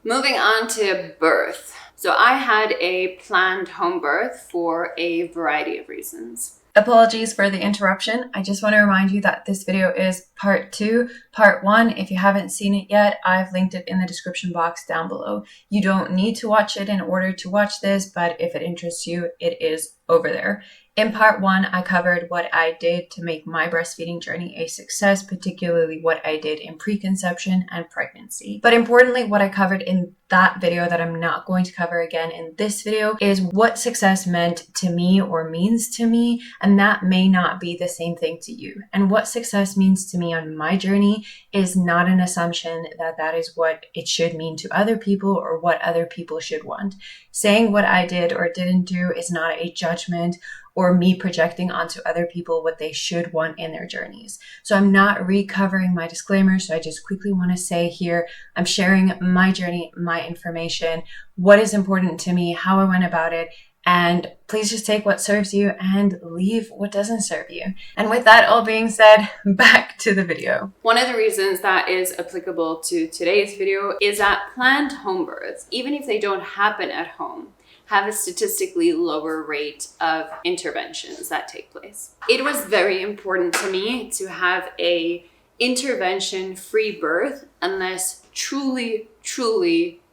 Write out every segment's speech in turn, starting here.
Moving on to birth. So I had a planned home birth for a variety of reasons. Apologies for the interruption. I just want to remind you that this video is part 2. Part 1, if you haven't seen it yet, I've linked it in the description box down below. You don't need to watch it in order to watch this, but if it interests you, it is over there. In part 1, I covered what I did to make my breastfeeding journey a success, particularly what I did in preconception and pregnancy. But importantly, what I covered in that video that I'm not going to cover again in this video is what success meant to me or means to me, and that may not be the same thing to you. And what success means to me on my journey is not an assumption that that is what it should mean to other people or what other people should want. Saying what I did or didn't do is not a judgment or me projecting onto other people what they should want in their journeys. So I'm not recovering my disclaimer. So I just quickly want to say here, I'm sharing my journey, my information, what is important to me, how I went about it, and please just take what serves you and leave what doesn't serve you. And with that all being said, back to the video. One of the reasons that is applicable to today's video is that planned home births, even if they don't happen at home, have a statistically lower rate of interventions that take place. It was very important to me to have a intervention-free birth unless truly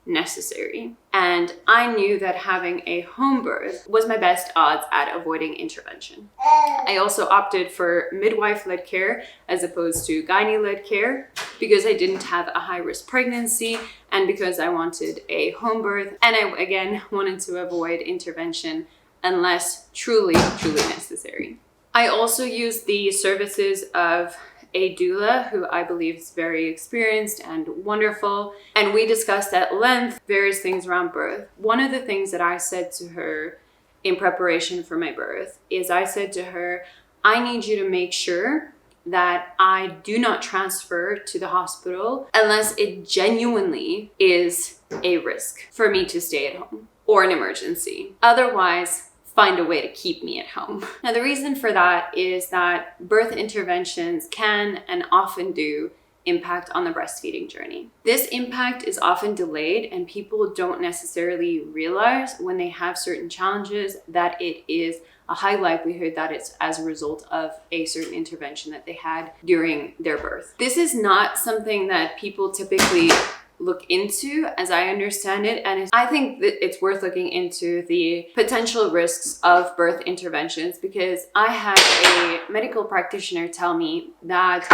necessary. And I knew that having a home birth was my best odds at avoiding intervention. I also opted for midwife-led care as opposed to gynae-led care because I didn't have a high-risk pregnancy and because I wanted a home birth, and I again wanted to avoid intervention unless truly necessary. I also used the services of a doula who I believe is very experienced and wonderful, and we discussed at length various things around birth. One of the things that I said to her in preparation for my birth is I said to her, I need you to make sure that I do not transfer to the hospital unless it genuinely is a risk for me to stay at home or an emergency. Otherwise, find a way to keep me at home. Now, the reason for that is that birth interventions can and often do impact on the breastfeeding journey. This impact is often delayed, and people don't necessarily realize when they have certain challenges that it is a high likelihood that it's as a result of a certain intervention that they had during their birth. This is not something that people typically look into, as I understand it, and I think that it's worth looking into the potential risks of birth interventions, because I had a medical practitioner tell me that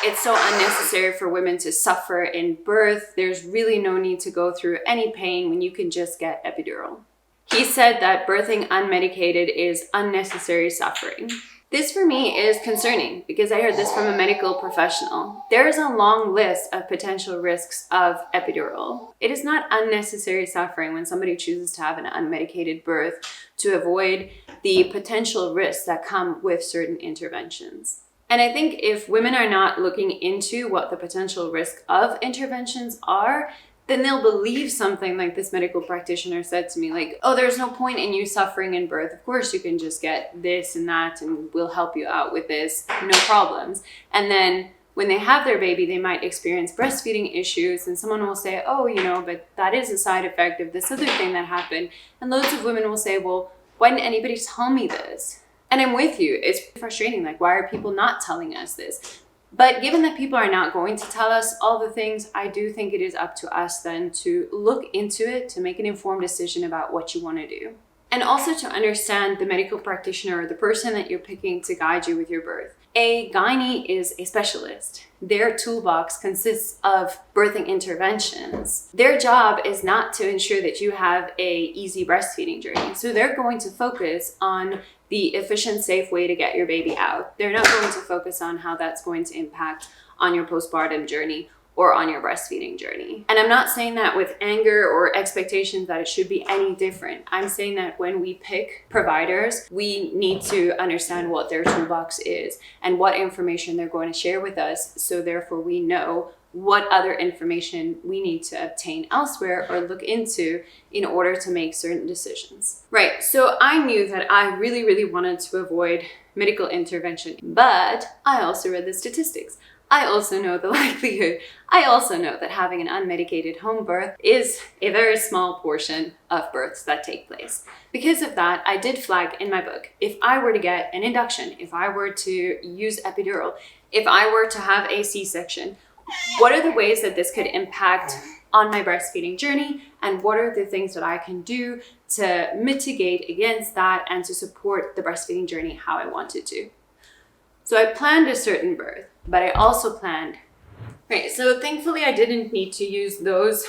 it's so unnecessary for women to suffer in birth. There's really no need to go through any pain when you can just get epidural. He said that birthing unmedicated is unnecessary suffering. This for me is concerning because I heard this from a medical professional. There is a long list of potential risks of epidural. It is not unnecessary suffering when somebody chooses to have an unmedicated birth to avoid the potential risks that come with certain interventions. And I think if women are not looking into what the potential risk of interventions are, then they'll believe something like this medical practitioner said to me, like, oh, there's no point in you suffering in birth. Of course, you can just get this and that and we'll help you out with this, no problems. And then when they have their baby, they might experience breastfeeding issues and someone will say, oh, but that is a side effect of this other thing that happened. And loads of women will say, well, why didn't anybody tell me this? And I'm with you. It's frustrating. Like, why are people not telling us this? But given that people are not going to tell us all the things, I do think it is up to us then to look into it, to make an informed decision about what you want to do. And also to understand the medical practitioner or the person that you're picking to guide you with your birth. A gynae is a specialist. Their toolbox consists of birthing interventions. Their job is not to ensure that you have an easy breastfeeding journey. So they're going to focus on the efficient, safe way to get your baby out. They're not going to focus on how that's going to impact on your postpartum journey or on your breastfeeding journey. And I'm not saying that with anger or expectations that it should be any different. I'm saying that when we pick providers, we need to understand what their toolbox is and what information they're going to share with us. So therefore we know what other information we need to obtain elsewhere or look into in order to make certain decisions. Right, so I knew that I really wanted to avoid medical intervention, but I also read the statistics. I also know the likelihood. I also know that having an unmedicated home birth is a very small portion of births that take place. Because of that, I did flag in my book, if I were to get an induction, if I were to use epidural, if I were to have a C-section, what are the ways that this could impact on my breastfeeding journey, and what are the things that I can do to mitigate against that and to support the breastfeeding journey how I want it to. So I planned a certain birth, but I also planned, right, so thankfully I didn't need to use those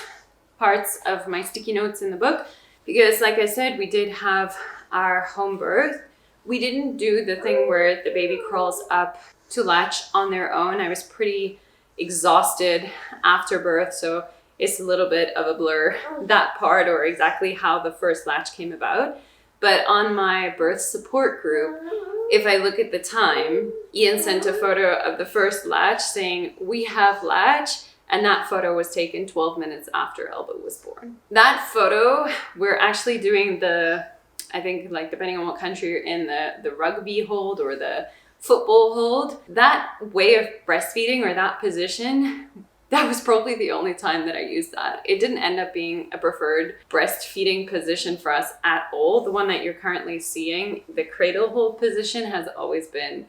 parts of my sticky notes in the book because, like I said, we did have our home birth. We didn't do the thing where the baby crawls up to latch on their own. I was pretty exhausted after birth, so it's a little bit of a blur, that part, or exactly how the first latch came about. But on my birth support group, if I look at the time, Ian sent a photo of the first latch saying, "We have latch," and that photo was taken 12 minutes after Elba was born. That photo, we're actually doing the, I think, like, depending on what country you're in, the rugby hold or the football hold. That way of breastfeeding, or that position, that was probably the only time that I used that. It didn't end up being a preferred breastfeeding position for us at all. The one that you're currently seeing, the cradle hold position, has always been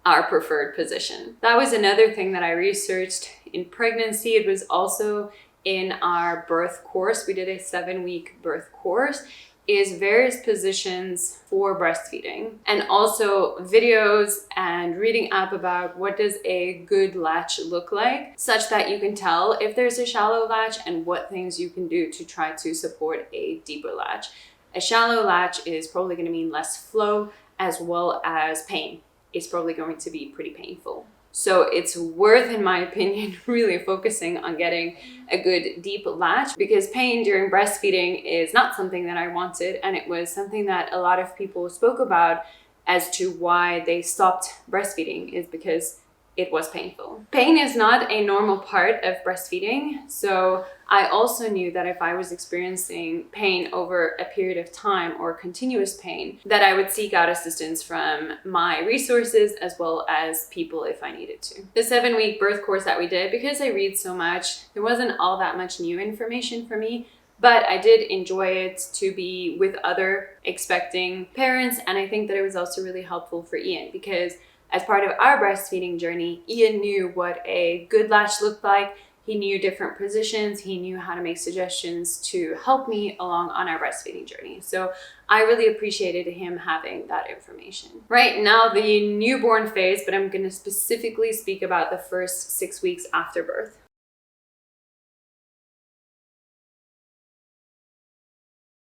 our preferred position. That was another thing that I researched in pregnancy. It was also in our birth course. We did a 7-week birth course, is various positions for breastfeeding, and also videos and reading up about what does a good latch look like, such that you can tell if there's a shallow latch and what things you can do to try to support a deeper latch. A shallow latch is probably going to mean less flow as well as pain. It's probably going to be pretty painful. So it's worth, in my opinion, really focusing on getting a good deep latch, because pain during breastfeeding is not something that I wanted, and it was something that a lot of people spoke about as to why they stopped breastfeeding, is because it was painful. Pain is not a normal part of breastfeeding, so I also knew that if I was experiencing pain over a period of time, or continuous pain, that I would seek out assistance from my resources as well as people if I needed to. The 7-week birth course that we did, because I read so much, there wasn't all that much new information for me, but I did enjoy it to be with other expecting parents, and I think that it was also really helpful for Ian, because as part of our breastfeeding journey, Ian knew what a good latch looked like. He knew different positions. He knew how to make suggestions to help me along on our breastfeeding journey. So I really appreciated him having that information. Right now, the newborn phase, but I'm going to specifically speak about the first 6 weeks after birth.